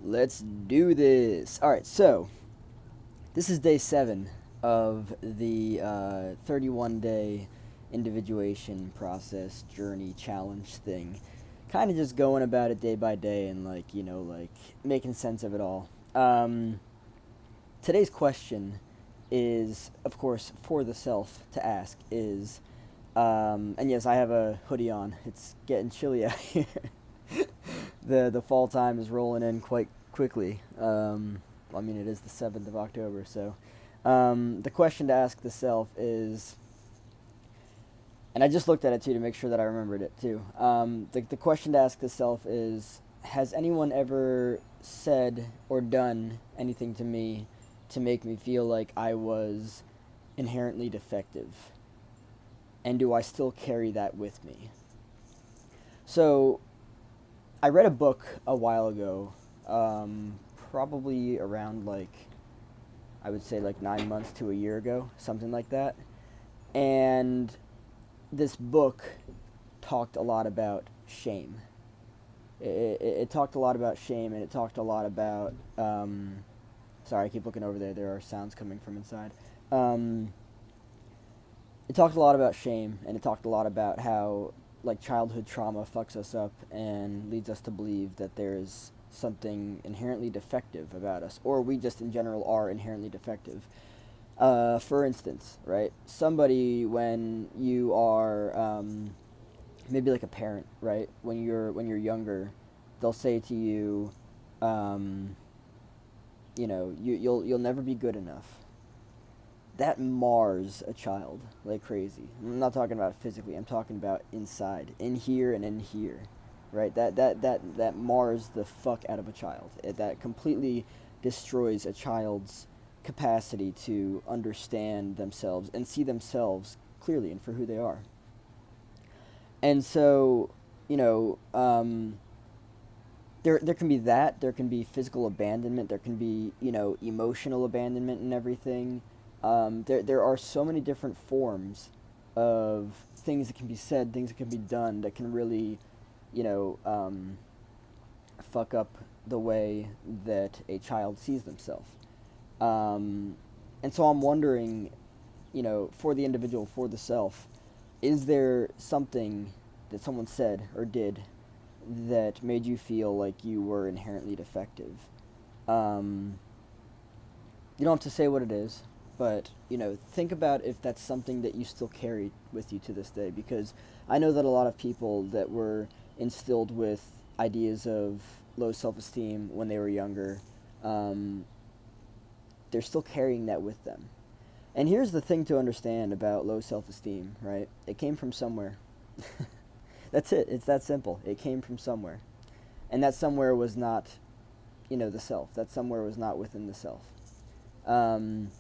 Let's do this. All right, so this is day 7 of the 31-day individuation process journey challenge thing. Kind of just going about it day by day and making sense of it all. Today's question is, of course, for the self to ask is, and yes, I have a hoodie on. It's getting chilly out here. The fall time is rolling in quite quickly. I mean, it is the 7th of October, so the question to ask the self is, and I just looked at it too to make sure that I remembered it too. The question to ask the self is, has anyone ever said or done anything to me to make me feel like I was inherently defective? And do I still carry that with me? So, I read a book a while ago, probably around I would say 9 months to a year ago, something like that. And this book talked a lot about shame. It talked a lot about shame, and it talked a lot about. Sorry, I keep looking over there. There are sounds coming from inside. It talked a lot about shame, and it talked a lot about how childhood trauma fucks us up and leads us to believe that there's something inherently defective about us, or we just in general are inherently defective. For instance, right? Somebody, when you are maybe like a parent, right? When you're younger, they'll say to you, you'll never be good enough. That mars a child like crazy. I'm not talking about physically. I'm talking about inside, in here and in here, right? That mars the fuck out of a child. That completely destroys a child's capacity to understand themselves and see themselves clearly and for who they are. And so, you know, there can be that. There can be physical abandonment. There can be emotional abandonment and everything. There are so many different forms of things that can be said, things that can be done that can really, you know, fuck up the way that a child sees themselves. And so I'm wondering, for the individual, for the self, is there something that someone said or did that made you feel like you were inherently defective? You don't have to say what it is, but think about if that's something that you still carry with you to this day, because I know that a lot of people that were instilled with ideas of low self-esteem when they were younger, they're still carrying that with them. And here's the thing to understand about low self-esteem, right? It came from somewhere. That's it. It's that simple. It came from somewhere. And that somewhere was not, the self. That somewhere was not within the self. Um,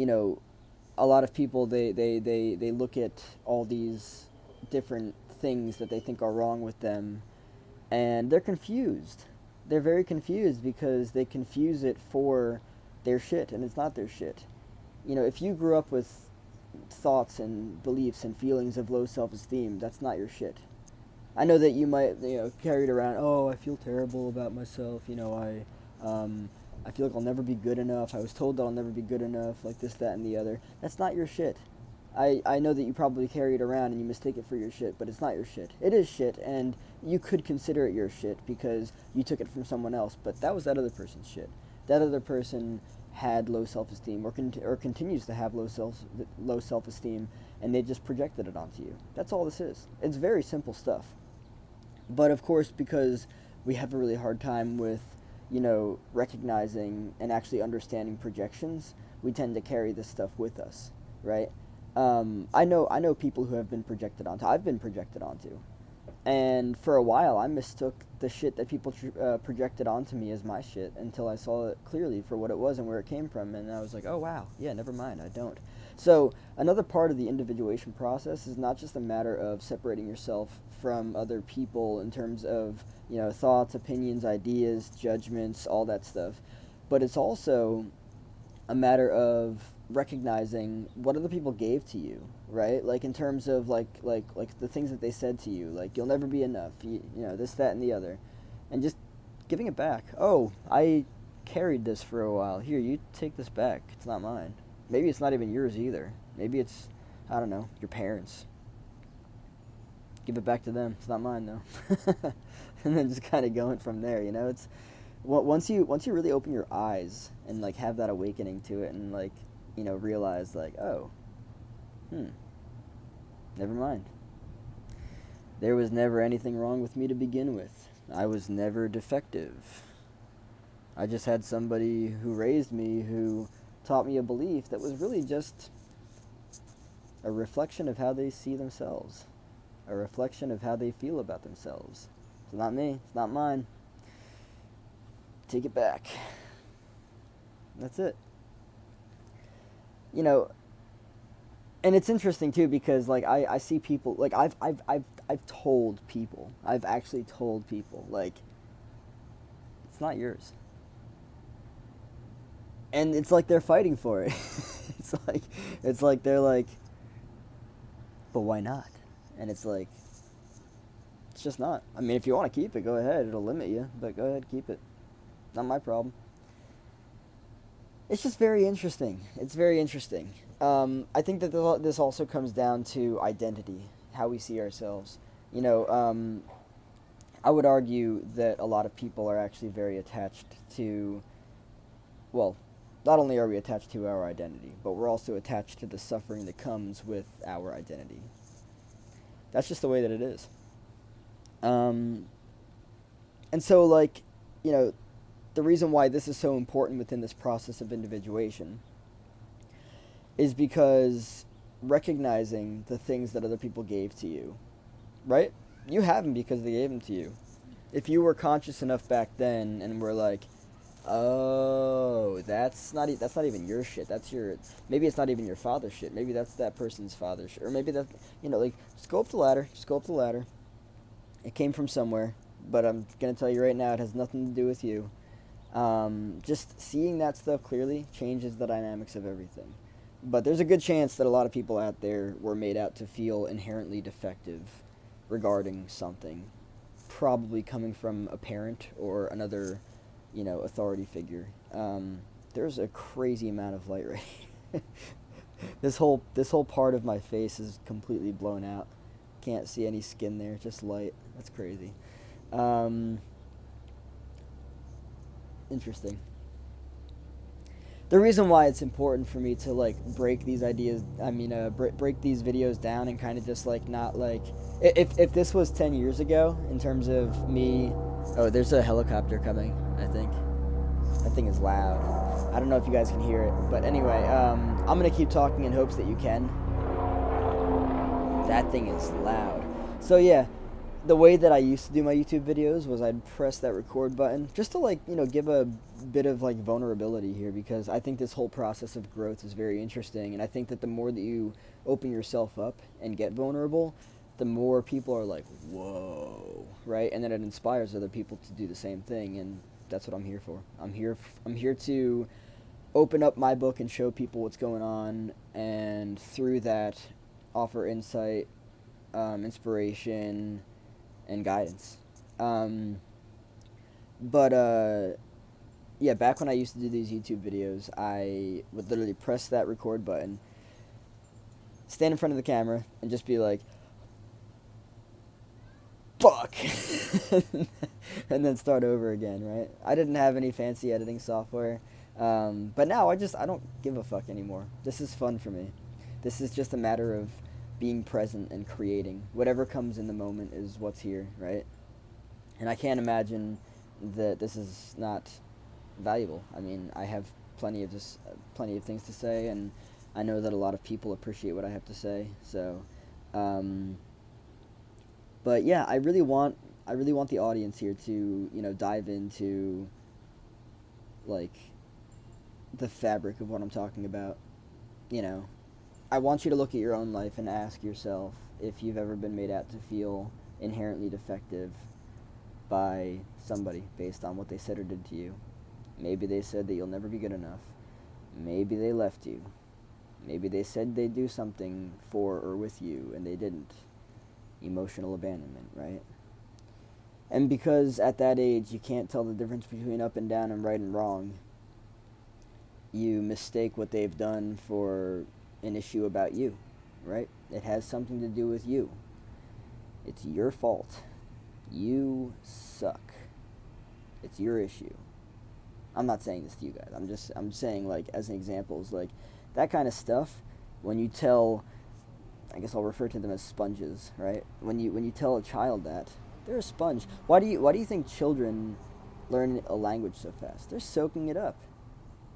a lot of people, they look at all these different things that they think are wrong with them, and they're confused. They're very confused because they confuse it for their shit, and it's not their shit. If you grew up with thoughts and beliefs and feelings of low self-esteem, that's not your shit. I know that you might, carry it around, oh, I feel terrible about myself, I feel like I'll never be good enough. I was told that I'll never be good enough, like this, that, and the other. That's not your shit. I know that you probably carry it around and you mistake it for your shit, but it's not your shit. It is shit, and you could consider it your shit because you took it from someone else, but that was that other person's shit. That other person had low self-esteem or continues to have low self-esteem, and they just projected it onto you. That's all this is. It's very simple stuff. But of course, because we have a really hard time with recognizing and actually understanding projections, we tend to carry this stuff with us, right? I know people who have been projected onto. I've been projected onto, and for a while, I mistook the shit that people projected onto me as my shit until I saw it clearly for what it was and where it came from, and I was like, oh wow, yeah, never mind, I don't. So another part of the individuation process is not just a matter of separating yourself from other people in terms of thoughts, opinions, ideas, judgments, all that stuff, but it's also a matter of recognizing what other people gave to you, right? Like in terms of like the things that they said to you, like you'll never be enough, this, that, and the other, and just giving it back. Oh, I carried this for a while. Here, you take this back. It's not mine. Maybe it's not even yours either. Maybe it's, I don't know, your parents. Give it back to them. It's not mine though. And then just kind of going from there. You know, it's once you really open your eyes and like have that awakening to it and like, you know, realize like, oh, never mind. There was never anything wrong with me to begin with. I was never defective. I just had somebody who raised me who taught me a belief that was really just a reflection of how they see themselves, a reflection of how they feel about themselves. It's not me. It's not mine. Take it back. That's it. You know, and it's interesting too because like I see people like I've told people, I've actually told people like it's not yours. And it's like they're fighting for it. it's like they're like, but why not? And it's like, it's just not. I mean, if you want to keep it, go ahead. It'll limit you, but go ahead, keep it. Not my problem. It's just very interesting. It's very interesting. I think that this also comes down to identity, how we see ourselves. You know, I would argue that a lot of people are actually very attached to, well, not only are we attached to our identity, but we're also attached to the suffering that comes with our identity. That's just the way that it is. And so, like, you know, the reason why this is so important within this process of individuation is because recognizing the things that other people gave to you, right? You have them because they gave them to you. If you were conscious enough back then and were like, oh, that's not even your shit. That's your, maybe it's not even your father's shit. Maybe that's that person's father's shit. Or maybe that, you know, like, just go up the ladder. Just go up the ladder. It came from somewhere, but I'm going to tell you right now, it has nothing to do with you. Just seeing that stuff clearly changes the dynamics of everything. But there's a good chance that a lot of people out there were made out to feel inherently defective regarding something, probably coming from a parent or another, you know, authority figure. There's a crazy amount of light right here. This whole part of my face is completely blown out. Can't see any skin there, just light. That's crazy. Interesting. The reason why it's important for me to like break these ideas, break these videos down and kind of just like not like, if this was 10 years ago in terms of me, oh, there's a helicopter coming, I think. That thing is loud. I don't know if you guys can hear it, but anyway, I'm gonna keep talking in hopes that you can. That thing is loud. So yeah, the way that I used to do my YouTube videos was I'd press that record button just to like, you know, give a bit of like vulnerability here, because I think this whole process of growth is very interesting, and I think that the more that you open yourself up and get vulnerable, the more people are like, whoa, right? And then it inspires other people to do the same thing, and that's what I'm here for. I'm here to open up my book and show people what's going on, and through that offer insight, inspiration, and guidance. Yeah, back when I used to do these YouTube videos, I would literally press that record button, stand in front of the camera, and just be like, fuck, and then start over again, right? I didn't have any fancy editing software, but now I don't give a fuck anymore. This is fun for me. This is just a matter of being present and creating. Whatever comes in the moment is what's here, right? And I can't imagine that this is not valuable. I mean, I have plenty of things to say, and I know that a lot of people appreciate what I have to say. So, but yeah, I really want the audience here to, you know, dive into like the fabric of what I'm talking about. You know, I want you to look at your own life and ask yourself if you've ever been made out to feel inherently defective by somebody based on what they said or did to you. Maybe they said that you'll never be good enough. Maybe they left you. Maybe they said they'd do something for or with you and they didn't. Emotional abandonment, right? And because at that age you can't tell the difference between up and down and right and wrong, you mistake what they've done for an issue about you, right? It has something to do with you. It's your fault. You suck. It's your issue. I'm not saying this to you guys. I'm saying, like, as an example, is like that kind of stuff. When you tell, I guess I'll refer to them as sponges, right? When you tell a child that they're a sponge, why do you think children learn a language so fast? They're soaking it up,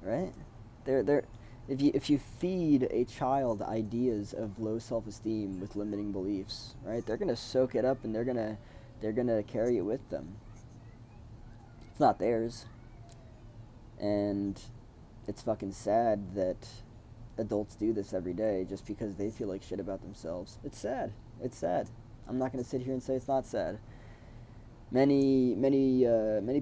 right? They're if you feed a child ideas of low self-esteem with limiting beliefs, right? They're gonna soak it up and they're gonna carry it with them. It's not theirs, and it's fucking sad that adults do this every day just because they feel like shit about themselves. It's sad. It's sad. I'm not gonna sit here and say it's not sad. Many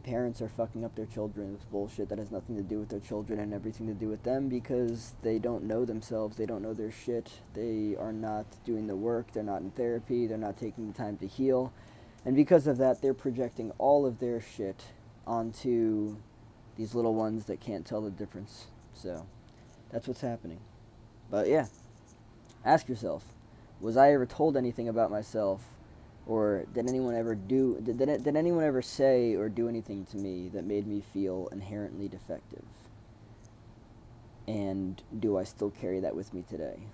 parents are fucking up their children with bullshit that has nothing to do with their children and everything to do with them because they don't know themselves. They don't know their shit. They are not doing the work. They're not in therapy. They're not taking the time to heal. And because of that, they're projecting all of their shit onto these little ones that can't tell the difference. So that's what's happening. But yeah, ask yourself, was I ever told anything about myself, or did anyone ever did anyone ever say or do anything to me that made me feel inherently defective? And do I still carry that with me today?